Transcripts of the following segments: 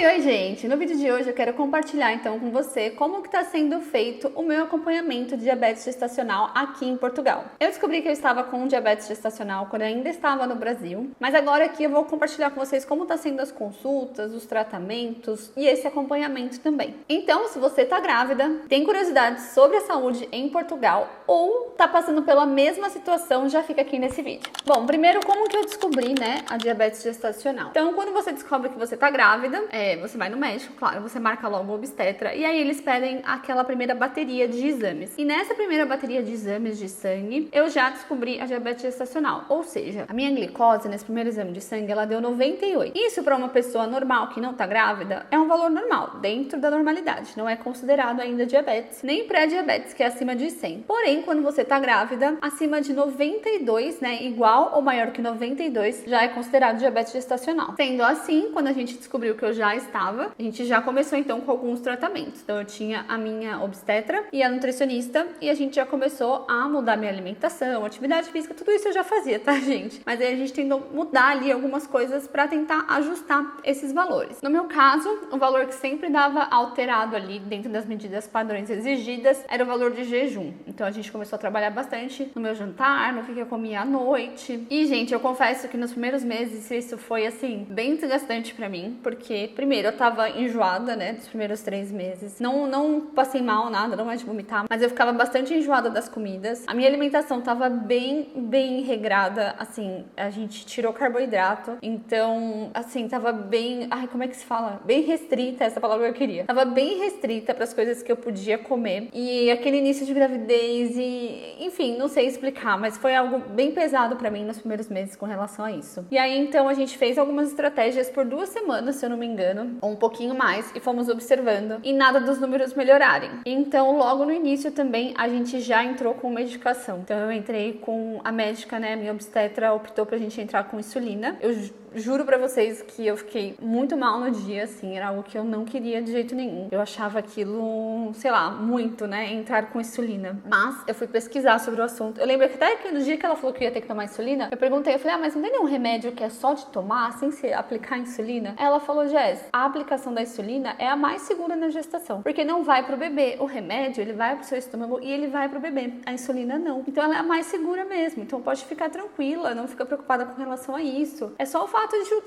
Oi, gente! No vídeo de hoje eu quero compartilhar então com você como que está sendo feito o meu acompanhamento de diabetes gestacional aqui em Portugal. Eu descobri que eu estava com diabetes gestacional quando eu ainda estava no Brasil, mas agora aqui eu vou compartilhar com vocês como está sendo as consultas, os tratamentos e esse acompanhamento também. Então, se você está grávida, tem curiosidade sobre a saúde em Portugal ou está passando pela mesma situação, já fica aqui nesse vídeo. Bom, primeiro como que eu descobri, a diabetes gestacional? Então, quando você descobre que você está grávida, você vai no médico, claro, você marca logo o obstetra e aí eles pedem aquela primeira bateria de exames. E nessa primeira bateria de exames de sangue, eu já descobri a diabetes gestacional, ou seja, a minha glicose nesse primeiro exame de sangue, ela deu 98. Isso para uma pessoa normal que não tá grávida é um valor normal, dentro da normalidade, não é considerado ainda diabetes, nem pré-diabetes, que é acima de 100. Porém, quando você tá grávida, acima de 92, igual ou maior que 92, já é considerado diabetes gestacional. Sendo assim, quando a gente descobriu que eu já estava, a gente já começou então com alguns tratamentos. Então eu tinha a minha obstetra e a nutricionista e a gente já começou a mudar minha alimentação, atividade física, tudo isso eu já fazia, tá, gente? Mas aí a gente tentou mudar ali algumas coisas para tentar ajustar esses valores. No meu caso, o valor que sempre dava alterado ali dentro das medidas padrões exigidas era o valor de jejum. Então a gente começou a trabalhar bastante no meu jantar, no que eu comia à noite. E, gente, eu confesso que nos primeiros meses isso foi, assim, bem desgastante pra mim, porque, primeiro, eu tava enjoada, dos primeiros 3 meses. Não passei mal, nada, não é de vomitar, mas eu ficava bastante enjoada das comidas. A minha alimentação tava bem regrada, assim, a gente tirou carboidrato, então, assim, tava bem, como é que se fala? Bem restrita, essa palavra que eu queria. Tava bem restrita pras coisas que eu podia comer. E aquele início de gravidez e, enfim, não sei explicar, mas foi algo bem pesado pra mim nos primeiros meses com relação a isso. E aí, então, a gente fez algumas estratégias por 2 semanas, se eu não me engano, ou um pouquinho mais, e fomos observando, e nada dos números melhorarem. Então, logo no início também, a gente já entrou com medicação. Então, eu entrei com a médica, minha obstetra optou pra gente entrar com insulina. Eu juro pra vocês que eu fiquei muito mal no dia, assim, era algo que eu não queria de jeito nenhum. Eu achava aquilo, sei lá, muito, entrar com insulina. Mas eu fui pesquisar sobre o assunto. Eu lembro que até que no dia que ela falou que ia ter que tomar insulina, eu perguntei, eu falei, mas não tem nenhum remédio que é só de tomar, sem se aplicar insulina? Ela falou, Jess, a aplicação da insulina é a mais segura na gestação, porque não vai pro bebê. O remédio, ele vai pro seu estômago e ele vai pro bebê. A insulina não. Então ela é a mais segura mesmo. Então pode ficar tranquila, não fica preocupada com relação a isso. É só o fato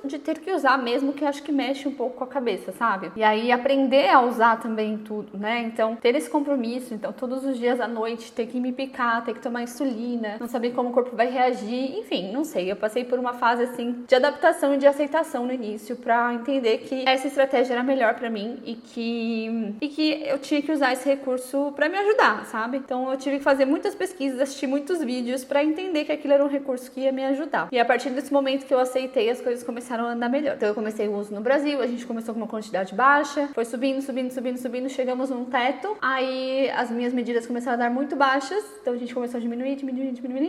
de ter que usar mesmo, que acho que mexe um pouco com a cabeça, sabe? E aí aprender a usar também tudo, Então ter esse compromisso, então todos os dias à noite ter que me picar, ter que tomar insulina, não saber como o corpo vai reagir, enfim, não sei. Eu passei por uma fase assim de adaptação e de aceitação no início pra entender que essa estratégia era melhor pra mim e que eu tinha que usar esse recurso pra me ajudar, sabe? Então eu tive que fazer muitas pesquisas, assistir muitos vídeos pra entender que aquilo era um recurso que ia me ajudar. E a partir desse momento que eu aceitei, as coisas começaram a andar melhor. Então eu comecei o uso no Brasil, a gente começou com uma quantidade baixa, foi subindo, chegamos num teto, aí as minhas medidas começaram a dar muito baixas, então a gente começou a diminuir,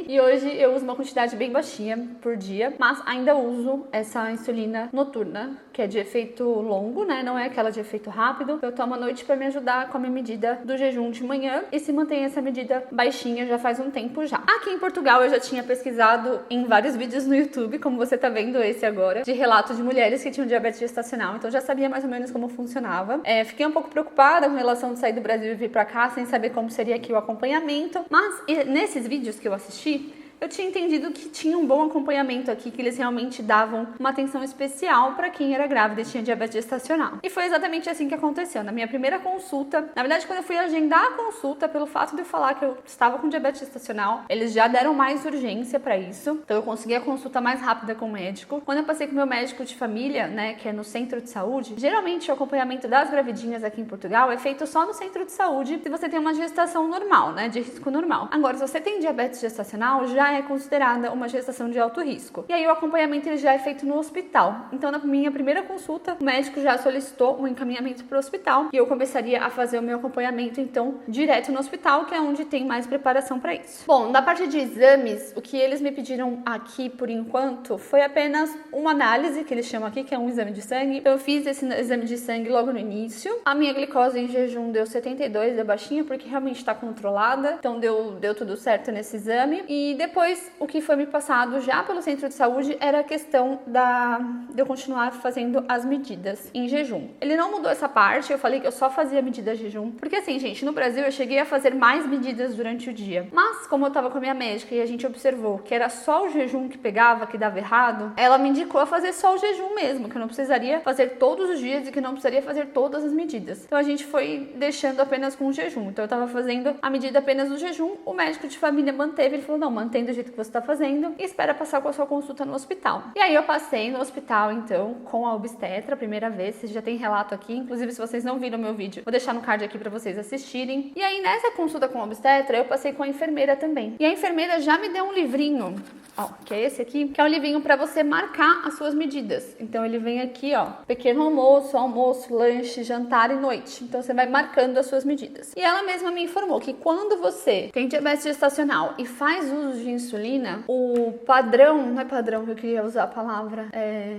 e hoje eu uso uma quantidade bem baixinha por dia, mas ainda uso essa insulina noturna, que é de efeito longo, não é aquela de efeito rápido. Eu tomo à noite pra me ajudar com a minha medida do jejum de manhã e se mantém essa medida baixinha já faz um tempo já. Aqui em Portugal eu já tinha pesquisado em vários vídeos no YouTube, como você tá vendo esse agora, de relatos de mulheres que tinham diabetes gestacional, então já sabia mais ou menos como funcionava. Fiquei um pouco preocupada com relação de sair do Brasil e vir pra cá sem saber como seria aqui o acompanhamento, mas nesses vídeos que eu assisti, eu tinha entendido que tinha um bom acompanhamento aqui, que eles realmente davam uma atenção especial para quem era grávida e tinha diabetes gestacional. E foi exatamente assim que aconteceu. Na minha primeira consulta, na verdade, quando eu fui agendar a consulta, pelo fato de eu falar que eu estava com diabetes gestacional, eles já deram mais urgência para isso. Então eu consegui a consulta mais rápida com o médico. Quando eu passei com o meu médico de família, que é no centro de saúde, geralmente o acompanhamento das gravidinhas aqui em Portugal é feito só no centro de saúde se você tem uma gestação normal, de risco normal. Agora, se você tem diabetes gestacional, já é considerada uma gestação de alto risco. E aí o acompanhamento ele já é feito no hospital. Então na minha primeira consulta, o médico já solicitou um encaminhamento para o hospital e eu começaria a fazer o meu acompanhamento então direto no hospital, que é onde tem mais preparação para isso. Bom, da parte de exames, o que eles me pediram aqui por enquanto foi apenas uma análise, que eles chamam aqui, que é um exame de sangue. Eu fiz esse exame de sangue logo no início. A minha glicose em jejum deu 72, deu baixinha, porque realmente está controlada. Então deu tudo certo nesse exame. E depois Depois, o que foi me passado já pelo centro de saúde era a questão de eu continuar fazendo as medidas em jejum. Ele não mudou essa parte, eu falei que eu só fazia medida jejum, porque assim, gente, no Brasil eu cheguei a fazer mais medidas durante o dia. Mas, como eu tava com a minha médica e a gente observou que era só o jejum que pegava, que dava errado, ela me indicou a fazer só o jejum mesmo, que eu não precisaria fazer todos os dias e que não precisaria fazer todas as medidas. Então a gente foi deixando apenas com o jejum. Então eu tava fazendo a medida apenas do jejum, o médico de família manteve, ele falou, não, mantém do jeito que você tá fazendo e espera passar com a sua consulta no hospital. E aí eu passei no hospital, então, com a obstetra, a primeira vez, vocês já tem relato aqui, inclusive se vocês não viram meu vídeo, vou deixar no card aqui pra vocês assistirem. E aí nessa consulta com a obstetra, eu passei com a enfermeira também. E a enfermeira já me deu um livrinho, ó, que é esse aqui, que é um livrinho pra você marcar as suas medidas. Então ele vem aqui, ó, pequeno almoço, almoço, lanche, jantar e noite. Então você vai marcando as suas medidas. E ela mesma me informou que quando você tem diabetes gestacional e faz uso de insulina, o padrão, não é padrão que eu queria usar a palavra,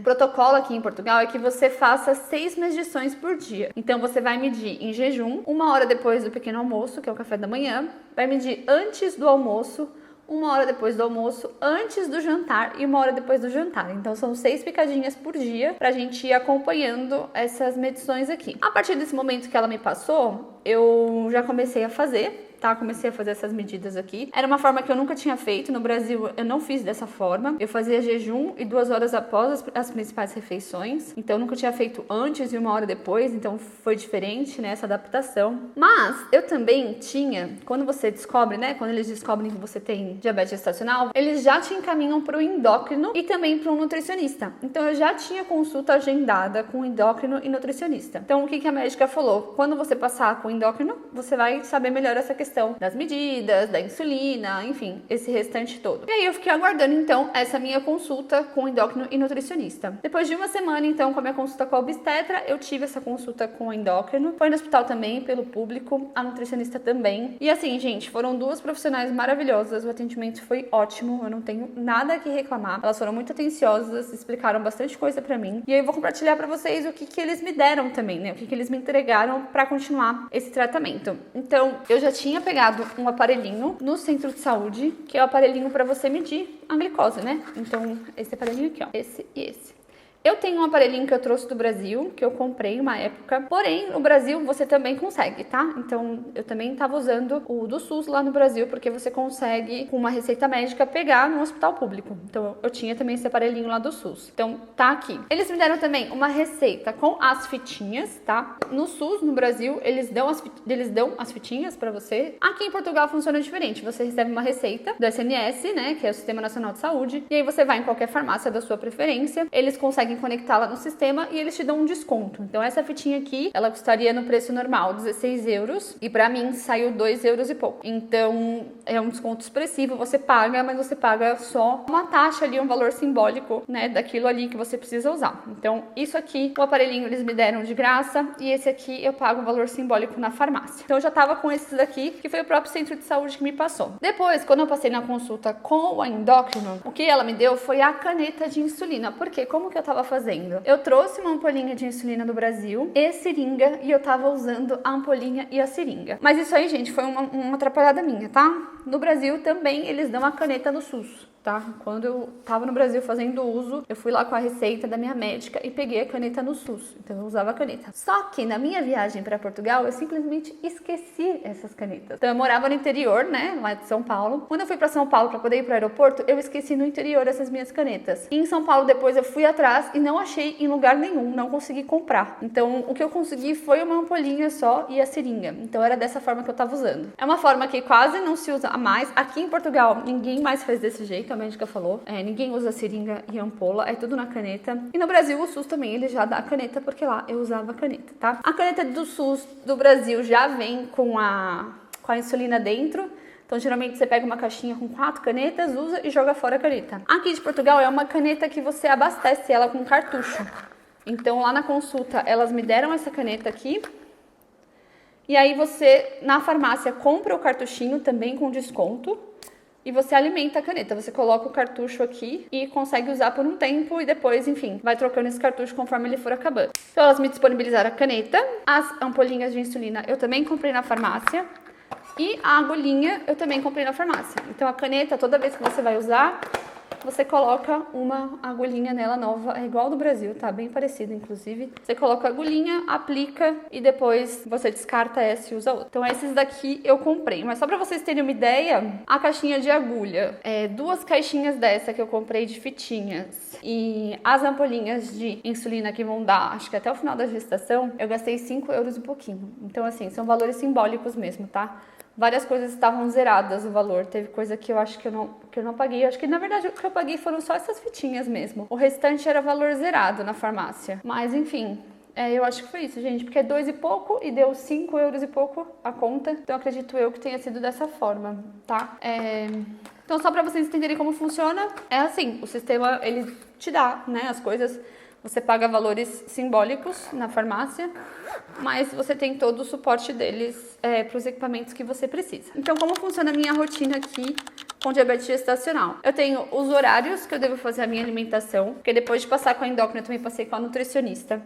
protocolo aqui em Portugal é que você faça 6 medições por dia. Então você vai medir em jejum, 1 hora depois do pequeno almoço, que é o café da manhã, vai medir antes do almoço, 1 hora depois do almoço, antes do jantar e 1 hora depois do jantar. Então são 6 picadinhas por dia pra gente ir acompanhando essas medições aqui. A partir desse momento que ela me passou, eu já comecei a fazer. Tá, comecei a fazer essas medidas aqui. Era uma forma que eu nunca tinha feito. No Brasil, eu não fiz dessa forma. Eu fazia jejum e 2 horas após as principais refeições. Então, eu nunca tinha feito antes e 1 hora depois. Então, foi diferente, né, essa adaptação. Mas, eu também tinha, quando você descobre, né, quando eles descobrem que você tem diabetes gestacional, eles já te encaminham para o endócrino e também para um nutricionista. Então, eu já tinha consulta agendada com endócrino e nutricionista. Então, o que a médica falou? Quando você passar com o endócrino, você vai saber melhor essa questão das medidas, da insulina, enfim, esse restante todo. E aí eu fiquei aguardando então essa minha consulta com o endócrino e nutricionista. Depois de 1 semana então com a minha consulta com a obstetra, eu tive essa consulta com o endócrino. Foi no hospital também, pelo público, a nutricionista também. E assim, gente, foram 2 profissionais maravilhosas, o atendimento foi ótimo, eu não tenho nada que reclamar. Elas foram muito atenciosas, explicaram bastante coisa pra mim. E aí eu vou compartilhar pra vocês o que eles me deram também, né? O que eles me entregaram pra continuar esse tratamento. Então, eu já tinha pegado um aparelhinho no centro de saúde, que é o aparelhinho para você medir a glicose, né? Então, esse aparelhinho aqui, ó, esse e esse. Eu tenho um aparelhinho que eu trouxe do Brasil, que eu comprei uma época, porém, no Brasil você também consegue, tá? Então, eu também tava usando o do SUS lá no Brasil, porque você consegue, com uma receita médica, pegar no hospital público. Então, eu tinha também esse aparelhinho lá do SUS. Então, tá aqui. Eles me deram também uma receita com as fitinhas, tá? No SUS, no Brasil, eles dão as fitinhas pra você. Aqui em Portugal funciona diferente. Você recebe uma receita do SNS, né, que é o Sistema Nacional de Saúde, e aí você vai em qualquer farmácia da sua preferência, eles conseguem conectá-la no sistema e eles te dão um desconto. Então essa fitinha aqui, ela custaria no preço normal 16 euros e pra mim saiu 2 euros e pouco. Então é um desconto expressivo, você paga, mas você paga só uma taxa ali, um valor simbólico, né, daquilo ali que você precisa usar. Então isso aqui, o aparelhinho eles me deram de graça e esse aqui eu pago um valor simbólico na farmácia. Então eu já tava com esses daqui, que foi o próprio centro de saúde que me passou. Depois, quando eu passei na consulta com o endócrino, o que ela me deu foi a caneta de insulina. Porque como que eu tava fazendo? Eu trouxe uma ampolinha de insulina do Brasil e seringa e eu tava usando a ampolinha e a seringa. Mas isso aí, gente, foi uma atrapalhada minha, tá? No Brasil também eles dão a caneta no SUS. Tá? Quando eu tava no Brasil fazendo uso, eu fui lá com a receita da minha médica e peguei a caneta no SUS. Então eu usava a caneta. Só que na minha viagem para Portugal, eu simplesmente esqueci essas canetas. Então eu morava no interior, né, lá de São Paulo. Quando eu fui para São Paulo para poder ir pro aeroporto, eu esqueci no interior essas minhas canetas. E em São Paulo depois eu fui atrás e não achei em lugar nenhum, não consegui comprar. Então o que eu consegui foi uma ampolinha só e a seringa. Então era dessa forma que eu tava usando. É uma forma que quase não se usa mais. Aqui em Portugal, ninguém mais faz desse jeito. A médica falou, ninguém usa seringa e ampola, é tudo na caneta. E no Brasil, o SUS também, ele já dá a caneta, porque lá eu usava a caneta, tá? A caneta do SUS do Brasil já vem com a insulina dentro. Então, geralmente, você pega uma caixinha com 4 canetas, usa e joga fora a caneta. Aqui de Portugal, é uma caneta que você abastece ela com cartucho. Então, lá na consulta, elas me deram essa caneta aqui. E aí, você, na farmácia, compra o cartuchinho também com desconto. E você alimenta a caneta, você coloca o cartucho aqui e consegue usar por um tempo e depois, enfim, vai trocando esse cartucho conforme ele for acabando. Então elas me disponibilizaram a caneta, as ampolinhas de insulina eu também comprei na farmácia. E a agulhinha eu também comprei na farmácia. Então a caneta, toda vez que você vai usar, você coloca uma agulhinha nela nova, é igual do Brasil, tá? Bem parecido, inclusive. Você coloca a agulhinha, aplica e depois você descarta essa e usa outra. Então esses daqui eu comprei. Mas só pra vocês terem uma ideia, a caixinha de agulha, 2 caixinhas dessa que eu comprei de fitinhas e as ampolinhas de insulina que vão dar, acho que até o final da gestação, eu gastei 5 euros e pouquinho. Então assim, são valores simbólicos mesmo, tá? Várias coisas estavam zeradas o valor. Teve coisa que eu acho que eu não paguei. Eu acho que, na verdade, o que eu paguei foram só essas fitinhas mesmo. O restante era valor zerado na farmácia. Mas, enfim, eu acho que foi isso, gente. Porque é 2 e pouco e deu 5 euros e pouco a conta. Então, acredito eu que tenha sido dessa forma, tá? Então, só pra vocês entenderem como funciona, é assim. O sistema, ele te dá, né, as coisas. Você paga valores simbólicos na farmácia, mas você tem todo o suporte deles para os equipamentos que você precisa. Então, como funciona a minha rotina aqui com diabetes gestacional? Eu tenho os horários que eu devo fazer a minha alimentação, porque depois de passar com a endócrina, eu também passei com a nutricionista.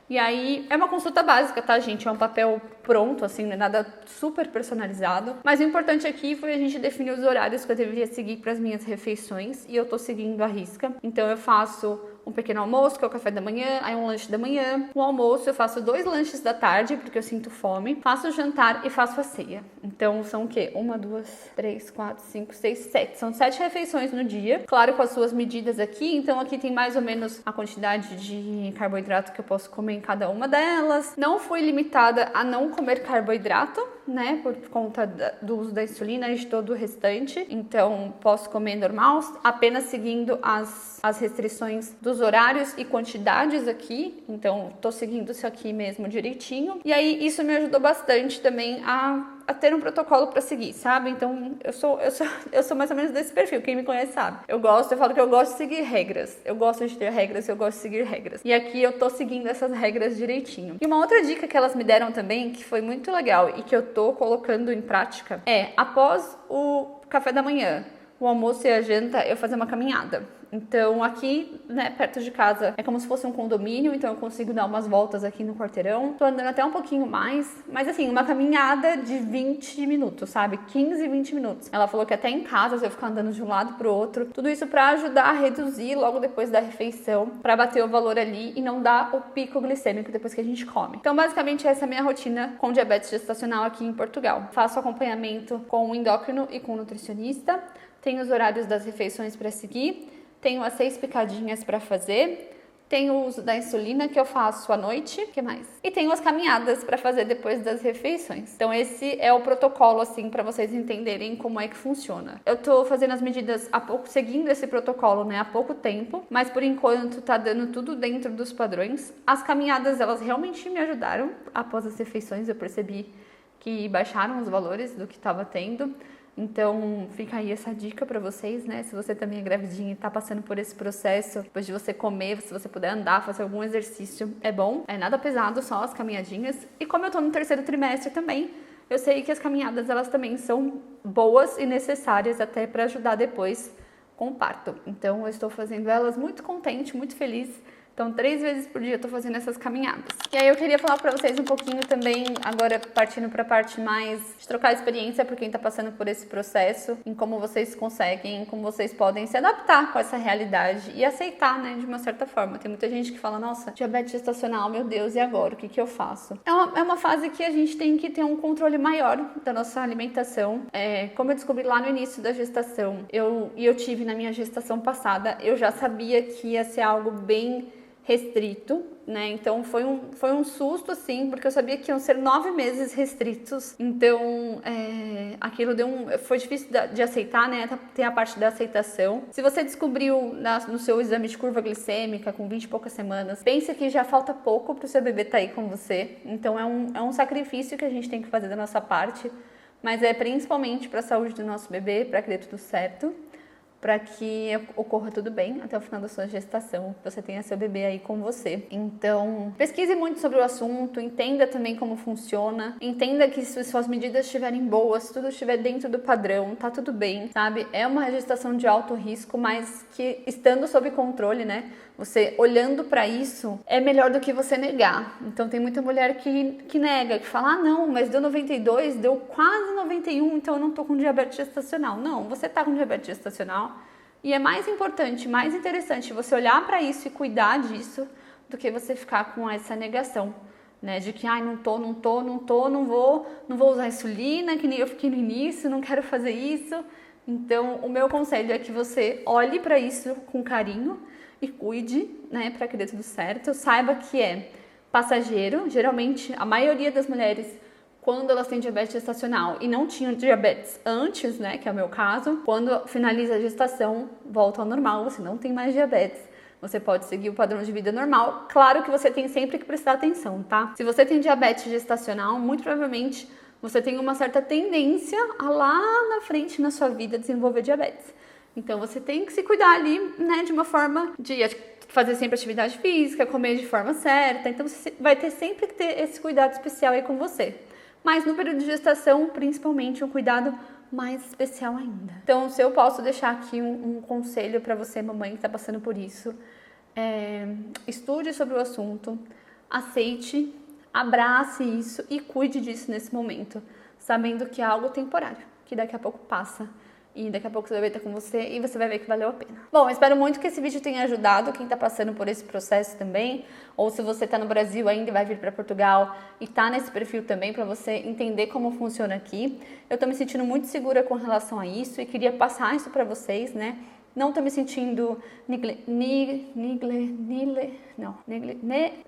E aí, é uma consulta básica, tá, gente? É um papel pronto, assim, não é nada super personalizado. Mas o importante aqui foi a gente definir os horários que eu deveria seguir para as minhas refeições. E eu tô seguindo à risca. Então, eu faço um pequeno almoço, que é o café da manhã, aí um lanche da manhã. O almoço eu faço 2 lanches da tarde, porque eu sinto fome. Faço o jantar e faço a ceia. Então, são o quê? 1, 2, 3, 4, 5, 6, 7. São 7 refeições no dia. Claro, com as suas medidas aqui. Então, aqui tem mais ou menos a quantidade de carboidrato que eu posso comer em cada uma delas. Não fui limitada a não comer carboidrato, né? Por conta do uso da insulina e de todo o restante. Então, posso comer normal, apenas seguindo as restrições dos horários e quantidades aqui. Então, tô seguindo isso aqui mesmo direitinho. E aí, isso me ajudou bastante também a ter um protocolo para seguir, sabe? Então, eu sou mais ou menos desse perfil. Quem me conhece sabe. Eu falo que eu gosto de seguir regras. Eu gosto de ter regras, eu gosto de seguir regras. E aqui eu tô seguindo essas regras direitinho. E uma outra dica que elas me deram também, que foi muito legal e que eu tô colocando em prática, após o café da manhã, o almoço e a janta, eu fazer uma caminhada. Então, aqui, né, perto de casa, é como se fosse um condomínio, então eu consigo dar umas voltas aqui no quarteirão. Tô andando até um pouquinho mais, mas assim, uma caminhada de 20 minutos, sabe? 15, 20 minutos. Ela falou que até em casa, se eu ficar andando de um lado pro outro, tudo isso pra ajudar a reduzir logo depois da refeição, pra bater o valor ali e não dar o pico glicêmico depois que a gente come. Então, basicamente, essa é a minha rotina com diabetes gestacional aqui em Portugal. Faço acompanhamento com o endócrino e com o nutricionista, tenho os horários das refeições para seguir, tenho as 6 picadinhas para fazer, tenho o uso da insulina que eu faço à noite, o que mais? E tenho as caminhadas para fazer depois das refeições. Então esse é o protocolo, assim, para vocês entenderem como é que funciona. Eu tô fazendo as medidas seguindo esse protocolo, né, há pouco tempo, mas por enquanto tá dando tudo dentro dos padrões. As caminhadas, elas realmente me ajudaram. Após as refeições eu percebi que baixaram os valores do que estava tendo. Então, fica aí essa dica pra vocês, né? Se você também é gravidinha e tá passando por esse processo, depois de você comer, se você puder andar, fazer algum exercício, é bom. É nada pesado, só as caminhadinhas. E como eu tô no 3º trimestre também, eu sei que as caminhadas, elas também são boas e necessárias até pra ajudar depois com o parto. Então, eu estou fazendo elas muito contente, muito feliz. Então, 3 vezes por dia eu tô fazendo essas caminhadas. E aí eu queria falar pra vocês um pouquinho também, agora partindo pra parte mais de trocar experiência por quem tá passando por esse processo, em como vocês conseguem, como vocês podem se adaptar com essa realidade e aceitar, né, de uma certa forma. Tem muita gente que fala, nossa, diabetes gestacional, meu Deus, e agora? O que eu faço? É uma fase que a gente tem que ter um controle maior da nossa alimentação. Como eu descobri lá no início da gestação, eu tive na minha gestação passada, eu já sabia que ia ser algo bem restrito, né? Então foi um susto, assim, porque eu sabia que iam ser 9 meses restritos. Então aquilo foi difícil de aceitar, né? Tem a parte da aceitação. Se você descobriu no seu exame de curva glicêmica com 20 e poucas semanas, pense que já falta pouco para o seu bebê estar aí com você. Então é um sacrifício que a gente tem que fazer da nossa parte, mas é principalmente para a saúde do nosso bebê, para que dê tudo certo, para que ocorra tudo bem até o final da sua gestação, que você tenha seu bebê aí com você. Então, pesquise muito sobre o assunto, entenda também como funciona, entenda que se suas medidas estiverem boas, se tudo estiver dentro do padrão, tá tudo bem, sabe? É uma gestação de alto risco, mas que estando sob controle, né? Você olhando para isso é melhor do que você negar. Então tem muita mulher que nega, que fala, ah não, mas deu 92, deu quase 91, então eu não tô com diabetes gestacional. Não, você tá com diabetes gestacional e é mais importante, mais interessante você olhar para isso e cuidar disso do que você ficar com essa negação, né? De que, ai, não vou usar insulina, que nem eu fiquei no início, não quero fazer isso. Então, o meu conselho é que você olhe para isso com carinho e cuide, né, para que dê tudo certo. Saiba que é passageiro. Geralmente, a maioria das mulheres, quando elas têm diabetes gestacional e não tinham diabetes antes, né, que é o meu caso, quando finaliza a gestação, volta ao normal, você não tem mais diabetes. Você pode seguir o padrão de vida normal. Claro que você tem sempre que prestar atenção, tá? Se você tem diabetes gestacional, muito provavelmente você tem uma certa tendência a lá na frente na sua vida desenvolver diabetes. Então você tem que se cuidar ali, né, de uma forma de fazer sempre atividade física, comer de forma certa. Então você vai ter sempre que ter esse cuidado especial aí com você. Mas no período de gestação, principalmente, um cuidado mais especial ainda. Então, se eu posso deixar aqui um conselho para você, mamãe, que está passando por isso, estude sobre o assunto, aceite, abrace isso e cuide disso nesse momento, sabendo que é algo temporário, que daqui a pouco passa e daqui a pouco você vai estar com você e você vai ver que valeu a pena. Bom, eu espero muito que esse vídeo tenha ajudado quem está passando por esse processo também, ou se você está no Brasil ainda e vai vir para Portugal e está nesse perfil também para você entender como funciona aqui. Eu estou me sentindo muito segura com relação a isso e queria passar isso para vocês, né? Não estou me sentindo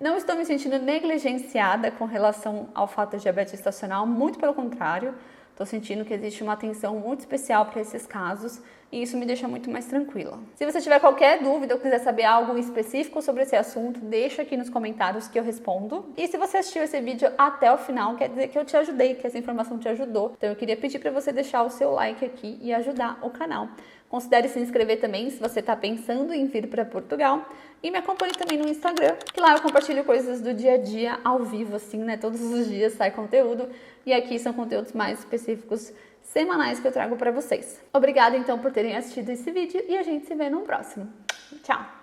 não estou me sentindo negligenciada com relação ao fato de diabetes gestacional, muito pelo contrário. Estou sentindo que existe uma atenção muito especial para esses casos e isso me deixa muito mais tranquila. Se você tiver qualquer dúvida ou quiser saber algo específico sobre esse assunto, deixa aqui nos comentários que eu respondo. E se você assistiu esse vídeo até o final, quer dizer que eu te ajudei, que essa informação te ajudou. Então eu queria pedir para você deixar o seu like aqui e ajudar o canal. Considere se inscrever também se você está pensando em vir para Portugal. E me acompanhe também no Instagram, que lá eu compartilho coisas do dia a dia ao vivo, assim, né? Todos os dias sai conteúdo. E aqui são conteúdos mais específicos, semanais, que eu trago para vocês. Obrigada, então, por terem assistido esse vídeo e a gente se vê no próximo. Tchau!